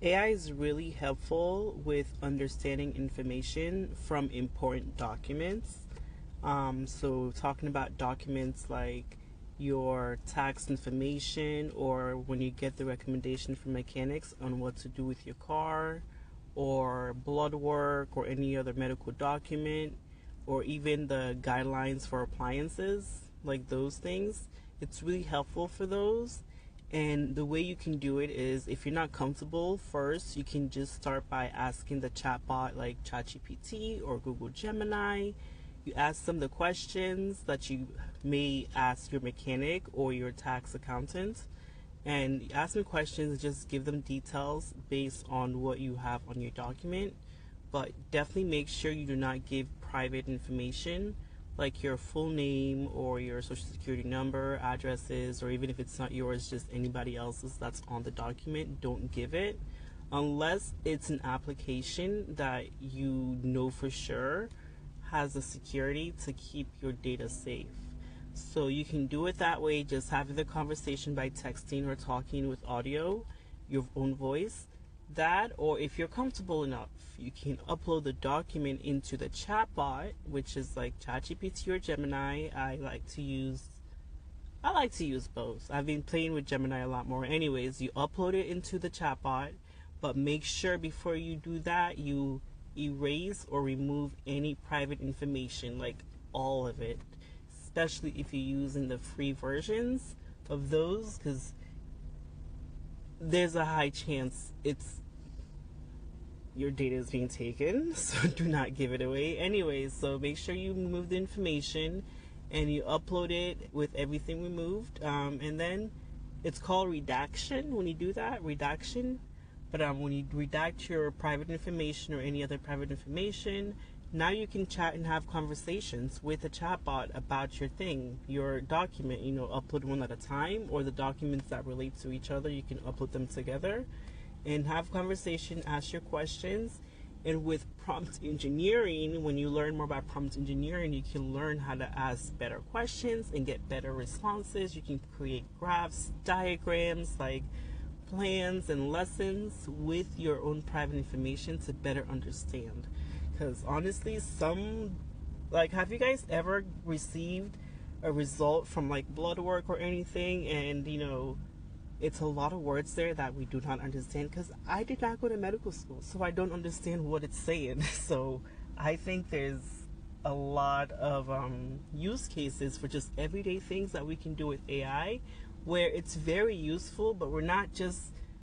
AI is really helpful with understanding information from important documents. So, talking about documents like your tax information, or when you get the recommendation from mechanics on what to do with your car, or blood work, or any other medical document, or even the guidelines for appliances, like those things. It's really helpful for those. And the way you can do it is, if you're not comfortable, first you can just start by asking the chatbot like ChatGPT or Google Gemini. You ask them the questions that you may ask your mechanic or your tax accountant. And you ask them questions and just give them details based on what you have on your document. But definitely make sure you do not give private information like your full name or your social security number, addresses, or even if it's not yours, just anybody else's that's on the document. Don't give it unless it's an application that you know for sure has the security to keep your data safe. So you can do it that way, just having the conversation by texting or talking with audio, your own voice. That, or if you're comfortable enough, you can upload the document into the chatbot, which is like ChatGPT or Gemini. I like to use both. I've been playing with Gemini a lot more. Anyways, you upload it into the chatbot, but make sure before you do that, you erase or remove any private information, like all of it, especially if you're using the free versions of those, because there's a high chance your data is being taken, so do not give it away. Anyways, so make sure you remove the information and you upload it with everything removed. And then it's called redaction when you do that, redaction. But when you redact your private information or any other private information, now you can chat and have conversations with a chatbot about your thing, your document. Upload one at a time, or the documents that relate to each other, you can upload them together and have conversation, ask your questions. And with prompt engineering, when you learn more about prompt engineering, you can learn how to ask better questions and get better responses. You can create graphs, diagrams, like plans and lessons with your own private information to better understand. Because honestly, have you guys ever received a result from like blood work or anything, and it's a lot of words there that we do not understand? Because I did not go to medical school, so I don't understand what it's saying. So I think there's a lot of use cases for just everyday things that we can do with AI, where it's very useful, but we're not just